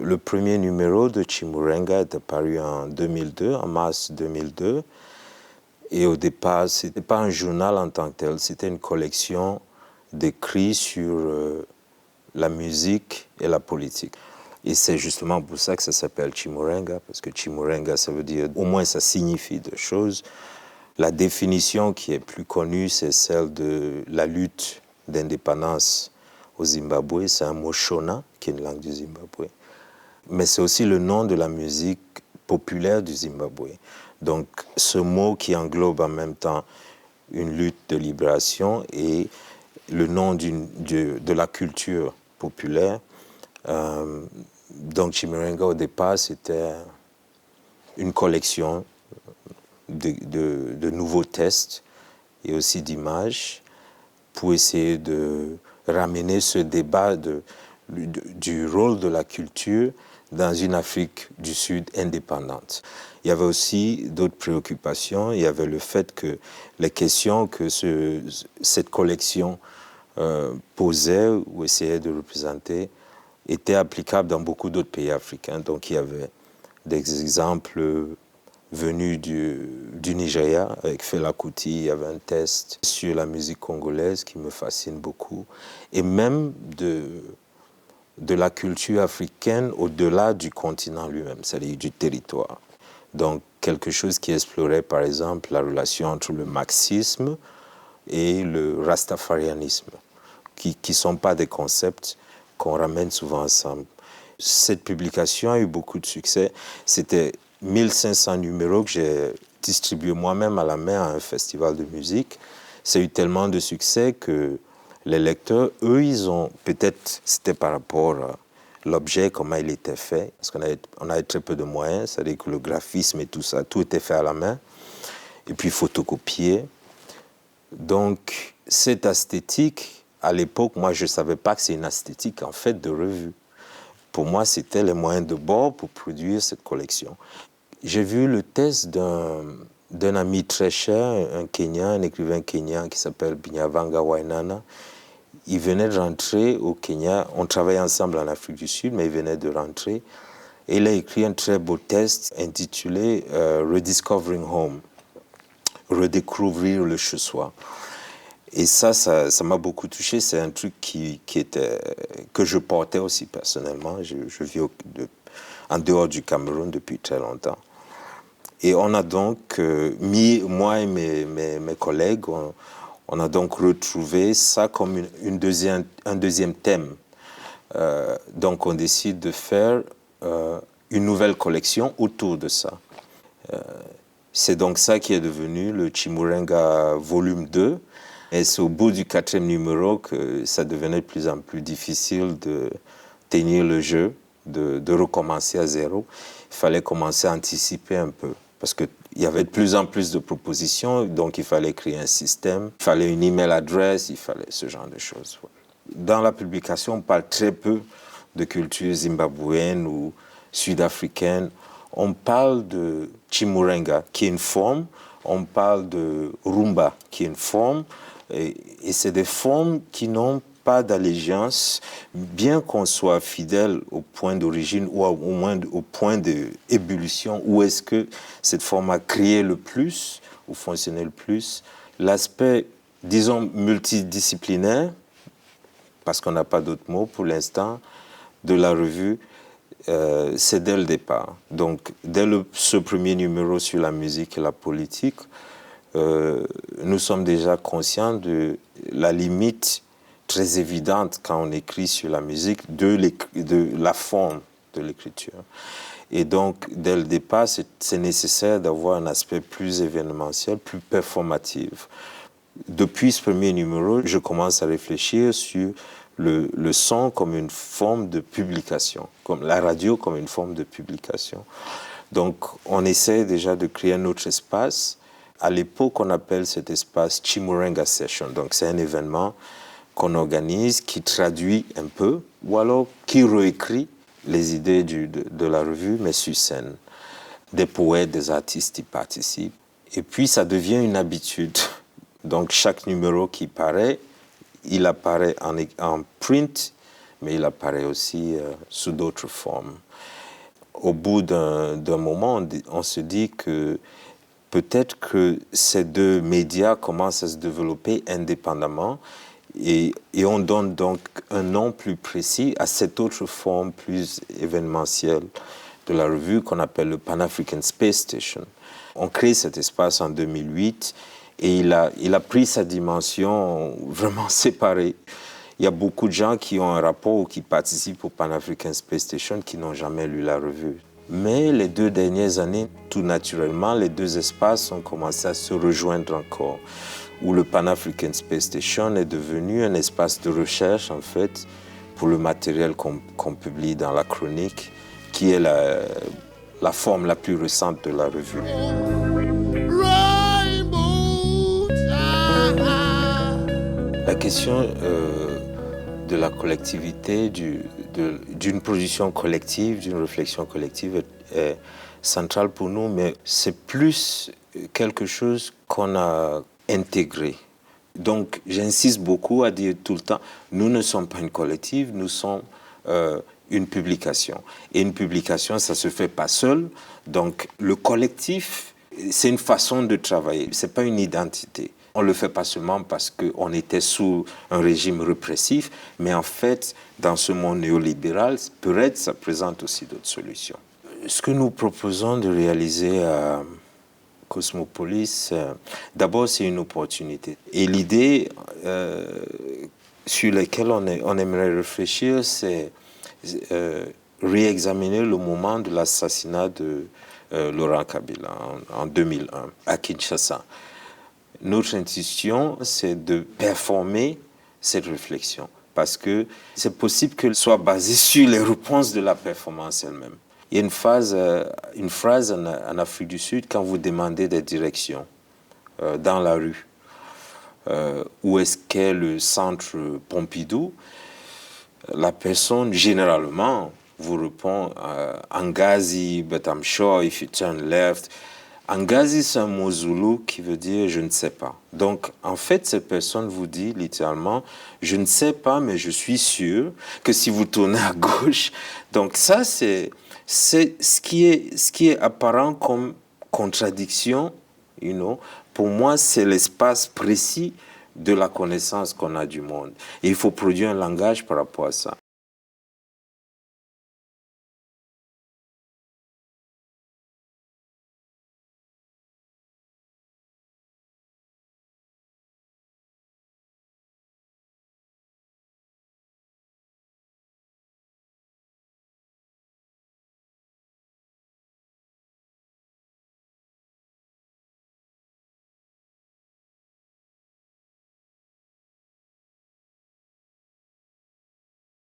Le premier numéro de Chimurenga était paru en 2002, en mars 2002. Et au départ, ce n'était pas un journal en tant que tel, c'était une collection d'écrits sur la musique et la politique. Et c'est justement pour ça que ça s'appelle Chimurenga, parce que Chimurenga, ça veut dire, au moins ça signifie deux choses. La définition qui est plus connue, c'est celle de la lutte d'indépendance au Zimbabwe. C'est un mot Shona, qui est une langue du Zimbabwe. Mais c'est aussi le nom de la musique populaire du Zimbabwe. Donc ce mot qui englobe en même temps une lutte de libération et le nom de la culture populaire. Donc Chimurenga au départ c'était une collection de nouveaux textes et aussi d'images pour essayer de ramener ce débat du rôle de la culture dans une Afrique du Sud indépendante. Il y avait aussi d'autres préoccupations. Il y avait le fait que les questions que cette collection posait ou essayait de représenter étaient applicables dans beaucoup d'autres pays africains. Donc il y avait des exemples venus du Nigeria, avec Fela Kuti. Il y avait un test sur la musique congolaise qui me fascine beaucoup, et même de la culture africaine au-delà du continent lui-même, c'est-à-dire du territoire. Donc quelque chose qui explorait par exemple la relation entre le marxisme et le rastafarianisme, qui ne sont pas des concepts qu'on ramène souvent ensemble. Cette publication a eu beaucoup de succès. C'était 1500 numéros que j'ai distribués moi-même à la main à un festival de musique. Ça a eu tellement de succès que les lecteurs, eux, ils ont, peut-être c'était par rapport à l'objet, comment il était fait, parce qu'on avait très peu de moyens, c'est-à-dire que le graphisme et tout ça, tout était fait à la main, et puis photocopié. Donc, cette esthétique, à l'époque, moi, je ne savais pas que c'est une esthétique, en fait, de revue. Pour moi, c'était les moyens de bord pour produire cette collection. J'ai vu le test d'un ami très cher, un Kenyan, un écrivain kenyan qui s'appelle Binyavanga Wainaina. Il venait de rentrer au Kenya. On travaillait ensemble en Afrique du Sud, mais il venait de rentrer. Et il a écrit un très beau test intitulé Rediscovering Home, redécouvrir le chez-soi. Et ça m'a beaucoup touché. C'est un truc que je portais aussi personnellement. Je vis en dehors du Cameroun depuis très longtemps. Et on a donc moi et mes collègues, on a donc retrouvé ça comme un deuxième thème. Donc on décide de faire une nouvelle collection autour de ça. C'est donc ça qui est devenu le Chimurenga volume 2. Et c'est au bout du 4e numéro que ça devenait de plus en plus difficile de tenir le jeu, de recommencer à zéro. Il fallait commencer à anticiper un peu. Parce qu'il y avait de plus en plus de propositions, donc il fallait créer un système, il fallait une email adresse, il fallait ce genre de choses. Dans la publication, on parle très peu de culture zimbabwéenne ou sud-africaine. On parle de Chimurenga, qui est une forme, on parle de Rumba, qui est une forme, et c'est des formes qui n'ont pas d'allégeance, bien qu'on soit fidèle au point d'origine ou au moins au point d'ébullition, où est-ce que cette forme a créé le plus ou fonctionné le plus. L'aspect, disons, multidisciplinaire, parce qu'on n'a pas d'autre mot pour l'instant, de la revue, c'est dès le départ. Donc, dès ce premier numéro sur la musique et la politique, nous sommes déjà conscients de la limite très évidente quand on écrit sur la musique de la forme de l'écriture. Et donc, dès le départ, c'est nécessaire d'avoir un aspect plus événementiel, plus performatif. Depuis ce premier numéro, je commence à réfléchir sur le son comme une forme de publication, comme la radio comme une forme de publication. Donc, on essaie déjà de créer un autre espace. À l'époque, on appelle cet espace Chimurenga Session. Donc, c'est un événement qu'on organise, qui traduit un peu, ou alors qui réécrit les idées de la revue, mais sur scène. Des poètes, des artistes y participent. Et puis, ça devient une habitude. Donc, chaque numéro qui paraît, il apparaît en print, mais il apparaît aussi sous d'autres formes. Au bout d'un moment, on se dit que peut-être que ces deux médias commencent à se développer indépendamment et on donne donc un nom plus précis à cette autre forme plus événementielle de la revue qu'on appelle le Pan-African Space Station. On crée cet espace en 2008 et il a pris sa dimension vraiment séparée. Il y a beaucoup de gens qui ont un rapport ou qui participent au Pan-African Space Station qui n'ont jamais lu la revue. Mais les 2 dernières années, tout naturellement, les deux espaces ont commencé à se rejoindre encore, où le Pan-African Space Station est devenu un espace de recherche, en fait, pour le matériel qu'on publie dans la chronique, qui est la forme la plus récente de la revue. La question de la collectivité, d'une production collective, d'une réflexion collective est centrale pour nous, mais c'est plus quelque chose qu'on a intégré. Donc j'insiste beaucoup à dire tout le temps, nous ne sommes pas une collective, nous sommes une publication. Et une publication, ça ne se fait pas seul. Donc le collectif, c'est une façon de travailler, ce n'est pas une identité. On ne le fait pas seulement parce qu'on était sous un régime répressif, mais en fait, dans ce monde néolibéral, peut-être ça présente aussi d'autres solutions. Ce que nous proposons de réaliser à Cosmopolis, d'abord, c'est une opportunité. Et l'idée sur laquelle on aimerait réfléchir, c'est réexaminer le moment de l'assassinat de Laurent Kabila en 2001 à Kinshasa. Notre institution, c'est de performer cette réflexion parce que c'est possible qu'elle soit basée sur les réponses de la performance elle-même. Il y a une phrase en Afrique du Sud quand vous demandez des directions dans la rue. Où est-ce qu'est le centre Pompidou? La personne, généralement, vous répond Angazi, but I'm sure if you turn left. Angazi, c'est un mot zoulou qui veut dire « je ne sais pas ». Donc, en fait, cette personne vous dit littéralement « je ne sais pas, mais je suis sûr que si vous tournez à gauche ». Donc ça, c'est ce qui est apparent comme contradiction, pour moi, c'est l'espace précis de la connaissance qu'on a du monde. Et il faut produire un langage par rapport à ça.